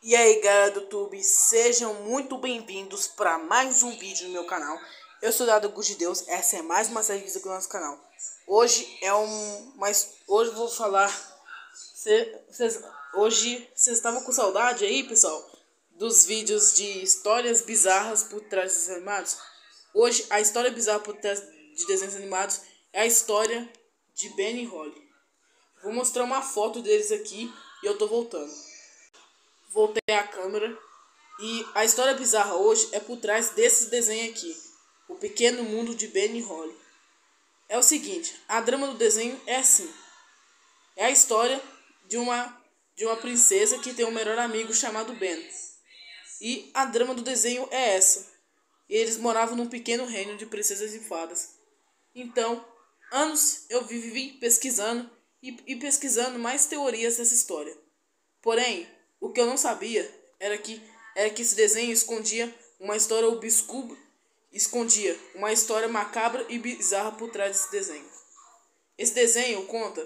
E aí galera do YouTube, sejam muito bem-vindos para mais um vídeo no meu canal. Eu sou Dado de Deus, essa é mais uma série aqui do nosso canal. Hoje hoje eu vou falar. Hoje vocês estavam com saudade aí, pessoal, dos vídeos de histórias bizarras por trás dos desenhos animados? Hoje a história bizarra por trás de desenhos animados é a história de Ben e Holly. Vou mostrar uma foto deles aqui e eu tô voltando. Voltei a câmera e a história bizarra hoje é por trás desse desenho aqui, O Pequeno Mundo de Ben e Holly. É o seguinte, a drama do desenho é assim: é a história de uma princesa que tem um melhor amigo chamado Ben. E a drama do desenho é essa: eles moravam num pequeno reino de princesas e fadas. Então, anos eu vivi pesquisando e pesquisando mais teorias dessa história. Porém, o que eu não sabia era que esse desenho escondia uma história obscura, escondia uma história macabra e bizarra por trás desse desenho. Esse desenho conta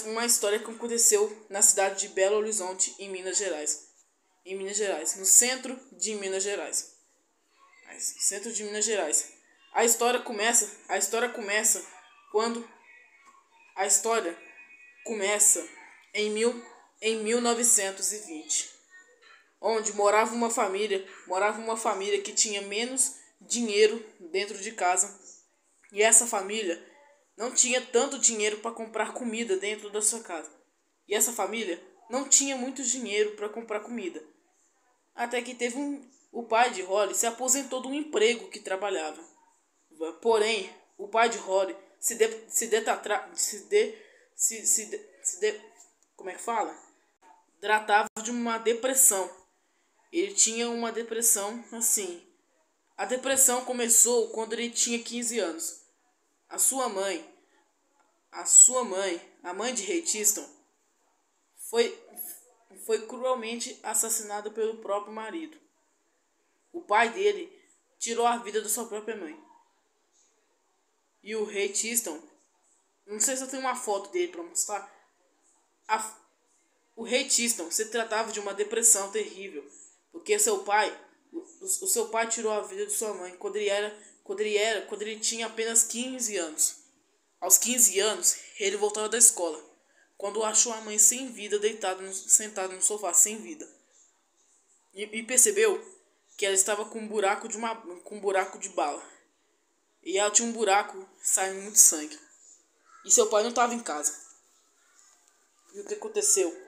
uma história que aconteceu na cidade de Belo Horizonte, em Minas Gerais. No centro de Minas Gerais. Centro de Minas Gerais. A história começa quando a história começa em 1920, onde morava uma família que tinha menos dinheiro dentro de casa, e essa família não tinha tanto dinheiro para comprar comida dentro da sua casa. E essa família não tinha muito dinheiro para comprar comida. Até que o pai de Holly se aposentou de um emprego que trabalhava. Porém, o pai de Holly como é que fala? Tratava de uma depressão. Ele tinha uma depressão assim. A depressão começou quando ele tinha 15 anos. A sua mãe, a mãe de Ray Tiston, foi cruelmente assassinada pelo próprio marido. O pai dele tirou a vida da sua própria mãe. E o Ray Tiston, não sei se eu tenho uma foto dele para mostrar. O Ray Tiston se tratava de uma depressão terrível, porque o seu pai tirou a vida de sua mãe quando ele tinha apenas 15 anos. Aos 15 anos, ele voltava da escola, quando achou a mãe sem vida, sentada no sofá sem vida. E percebeu que ela estava com um buraco de bala. E ela tinha um buraco saindo muito sangue. E seu pai não estava em casa. E o que aconteceu?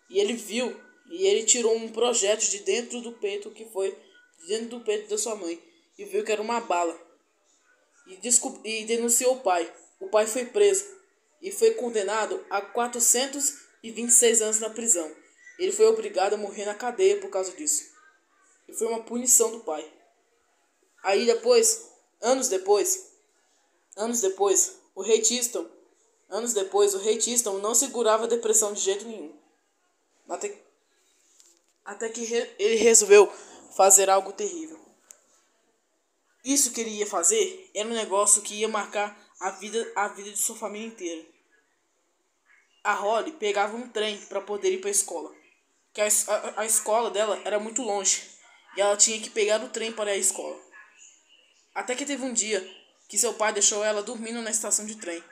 E ele tirou um projétil de dentro do peito da sua mãe, e viu que era uma bala. E denunciou o pai. O pai foi preso e foi condenado a 426 anos na prisão. Ele foi obrigado a morrer na cadeia por causa disso. E foi uma punição do pai. Aí depois, anos depois, o Ray Tiston não segurava a depressão de jeito nenhum. Até que ele resolveu fazer algo terrível. Isso que ele ia fazer era um negócio que ia marcar a vida de sua família inteira. A Holly pegava um trem para poder ir para a escola. Que a escola dela era muito longe. E ela tinha que pegar o trem para ir à escola. Até que teve um dia que seu pai deixou ela dormindo na estação de trem.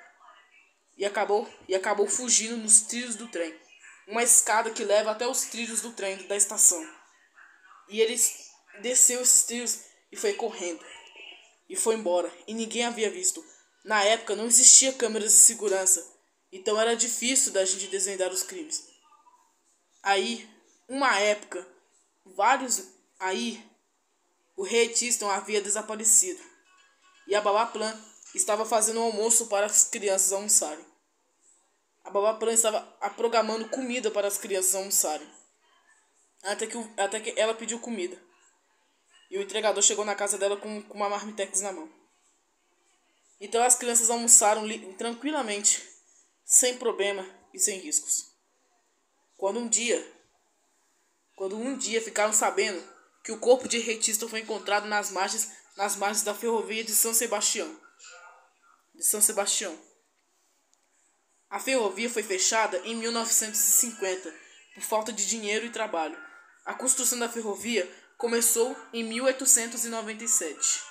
E acabou fugindo nos trilhos do trem. Uma escada que leva até os trilhos do trem da estação. E ele desceu esses trilhos e foi correndo. E foi embora. E ninguém havia visto. Na época não existia câmeras de segurança. Então era difícil da gente desvendar os crimes. Aí, o Ray Tiston havia desaparecido. E a Babá Plan estava fazendo um almoço para as crianças almoçarem. A Babá Plan estava programando comida para as crianças almoçarem. Até que ela pediu comida. E o entregador chegou na casa dela com uma marmitex na mão. Então as crianças almoçaram tranquilamente, sem problema e sem riscos. Quando um dia ficaram sabendo que o corpo de Ray Tiston foi encontrado nas margens da ferrovia de São Sebastião. A ferrovia foi fechada em 1950 por falta de dinheiro e trabalho. A construção da ferrovia começou em 1897.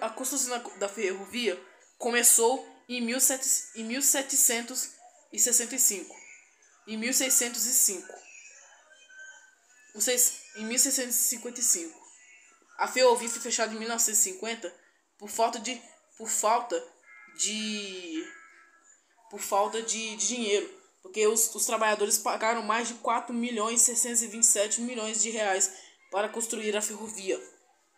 A construção da ferrovia começou em 1765. Em 1605. Em 1655. A ferrovia foi fechada em 1950 por falta de dinheiro, porque os trabalhadores pagaram mais de 4.627.000.000 de reais para construir a ferrovia.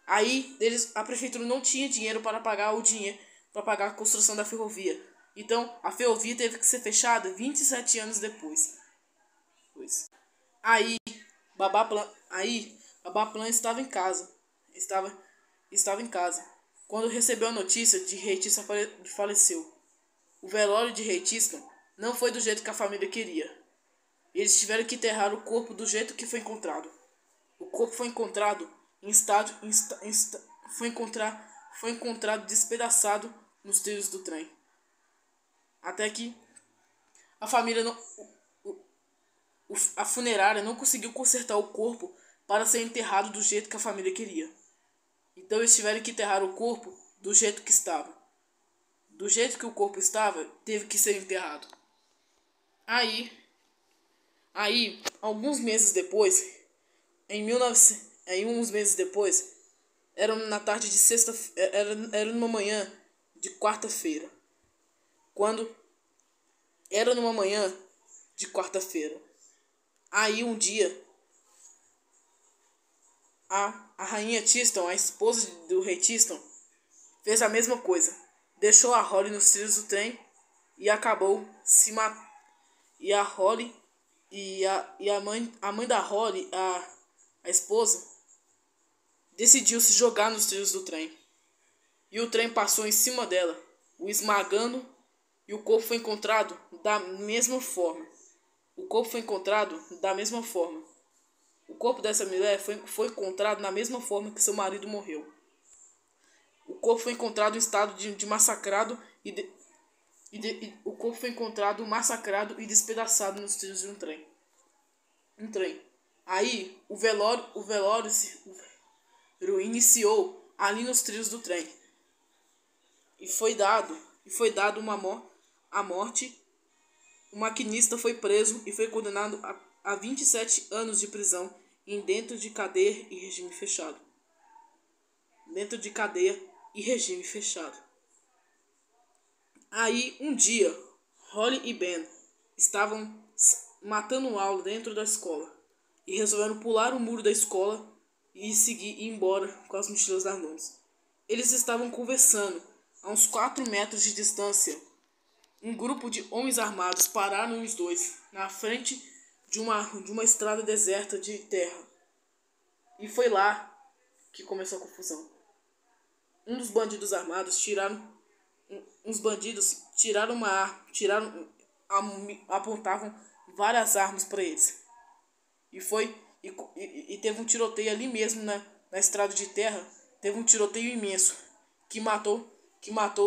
Aí a prefeitura não tinha dinheiro para pagar a construção da ferrovia. Então a ferrovia teve que ser fechada 27 anos depois. Aí Babaplan estava em casa. Estava em casa quando recebeu a notícia de Rei Tiston faleceu. O velório de Rei Tiston não foi do jeito que a família queria. Eles tiveram que enterrar o corpo do jeito que foi encontrado. O corpo foi encontrado foi encontrado despedaçado nos trilhos do trem. Até que a família a funerária não conseguiu consertar o corpo para ser enterrado do jeito que a família queria. Então eles tiveram que enterrar o corpo do jeito que estava. Do jeito que o corpo estava, teve que ser enterrado. Aí alguns meses depois, uns meses depois, era na tarde de sexta, era numa manhã de quarta-feira. Aí um dia, a rainha Tiston, a esposa do rei Tiston, fez a mesma coisa. Deixou a Holly nos trilhos do trem e acabou se matando. E a Holly a mãe da Holly, a esposa, decidiu se jogar nos trilhos do trem. E o trem passou em cima dela, o esmagando, e o corpo foi encontrado da mesma forma. O corpo dessa mulher foi encontrado na mesma forma que seu marido morreu. O corpo foi encontrado em estado de massacrado o corpo foi encontrado massacrado e despedaçado nos trilhos de um trem. Aí o velório iniciou ali nos trilhos do trem. E foi dado a morte. O maquinista foi preso e foi condenado a 27 anos de prisão dentro de cadeia e regime fechado. Aí, um dia, Holly e Ben estavam matando aula dentro da escola e resolveram pular o muro da escola e ir embora com as mochilas nas mãos. Eles estavam conversando a uns 4 metros de distância. Um grupo de homens armados pararam os dois na frente de uma estrada deserta de terra. E foi lá que começou a confusão. Uns bandidos armados apontavam várias armas para eles. E teve um tiroteio ali mesmo na estrada de terra. Teve um tiroteio imenso que matou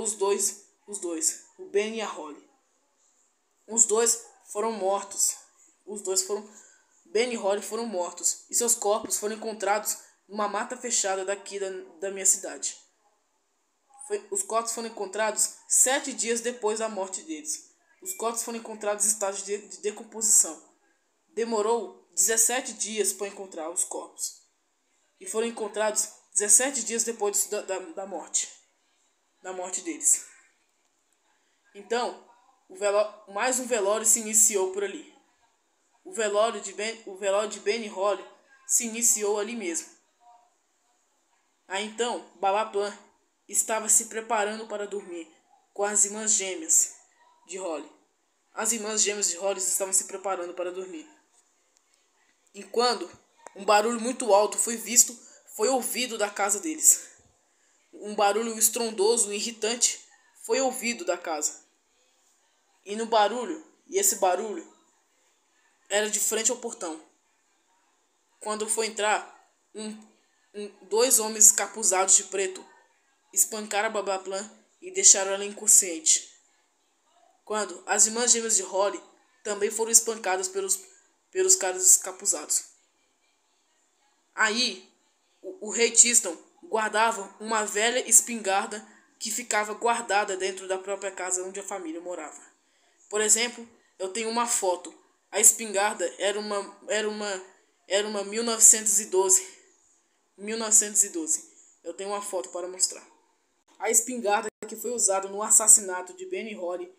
os dois, o Ben e a Holly. Os dois foram mortos. Ben e Holly foram mortos e seus corpos foram encontrados numa mata fechada daqui da minha cidade. Os corpos foram encontrados 7 dias depois da morte deles. Os corpos foram encontrados em estado de decomposição. Demorou 17 dias para encontrar os corpos. E foram encontrados 17 dias depois da morte deles. Então, mais um velório se iniciou por ali. O velório de Ben e Holly se iniciou ali mesmo. Aí então, Babaplan estava se preparando para dormir com as irmãs gêmeas de Holly. As irmãs gêmeas de Holly estavam se preparando para dormir. E quando um barulho muito alto foi ouvido da casa deles. Um barulho estrondoso e irritante foi ouvido da casa. E esse barulho era de frente ao portão. Quando foi entrar, dois homens capuzados de preto espancaram a Babaplan e deixaram ela inconsciente. Quando as irmãs gêmeas de Holly também foram espancadas pelos caras escapuzados. Aí, o rei Tristan guardava uma velha espingarda que ficava guardada dentro da própria casa onde a família morava. Por exemplo, eu tenho uma foto. A espingarda era uma 1912. 1912. Eu tenho uma foto para mostrar. A espingarda que foi usada no assassinato de Benny Holly,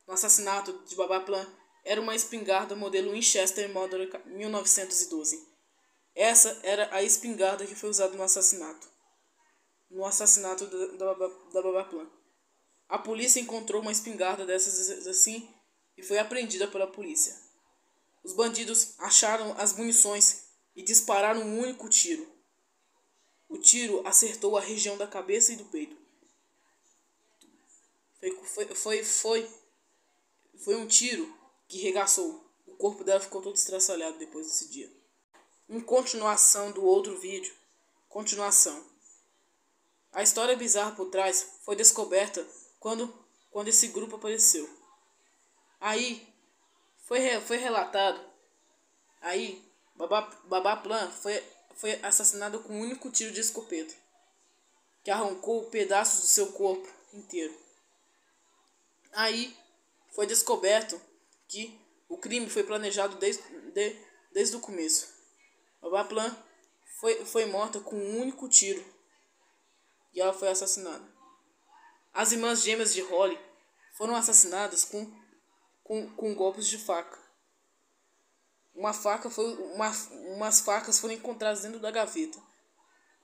no assassinato de Baba Plan, era uma espingarda modelo Winchester Model 1912. Essa era a espingarda que foi usada no assassinato. No assassinato da Baba Plan. A polícia encontrou uma espingarda dessas assim e foi apreendida pela polícia. Os bandidos acharam as munições e dispararam um único tiro. O tiro acertou a região da cabeça e do peito. Foi um tiro que regaçou. O corpo dela ficou todo estraçalhado depois desse dia. Em continuação do outro vídeo, a história bizarra por trás foi descoberta quando esse grupo apareceu. Aí foi relatado. Aí Baba Plan foi assassinado com um único tiro de escopeta, que arrancou pedaços do seu corpo inteiro. Aí foi descoberto que o crime foi planejado desde o começo. Baba Plan foi morta com um único tiro e ela foi assassinada. As irmãs gêmeas de Holly foram assassinadas com golpes de faca. Umas facas foram encontradas dentro da gaveta.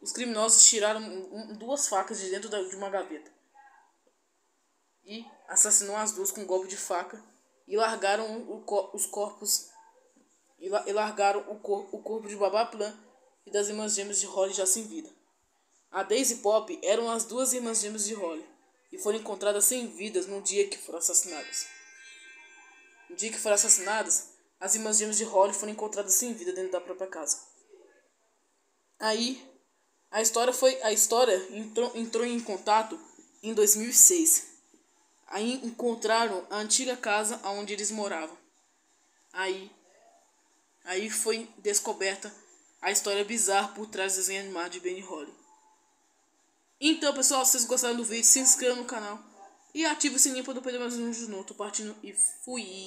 Os criminosos tiraram duas facas de dentro de uma gaveta e assassinou as duas com um golpe de faca e largaram os corpos e largaram o corpo de Baba Plan e das irmãs gêmeas de Holly já sem vida. A Daisy e Pop eram as duas irmãs gêmeas de Holly e foram encontradas sem vidas no dia que foram assassinadas. No dia que foram assassinadas, as irmãs gêmeas de Holly foram encontradas sem vida dentro da própria casa. Aí, a história entrou em contato em 2006. Aí encontraram a antiga casa onde eles moravam. Aí foi descoberta a história bizarra por trás do desenho animado de Benny Holly. Então, pessoal, se vocês gostaram do vídeo, se inscrevam no canal e ative o sininho para não perder mais um vídeo novo. Tô partindo e fui!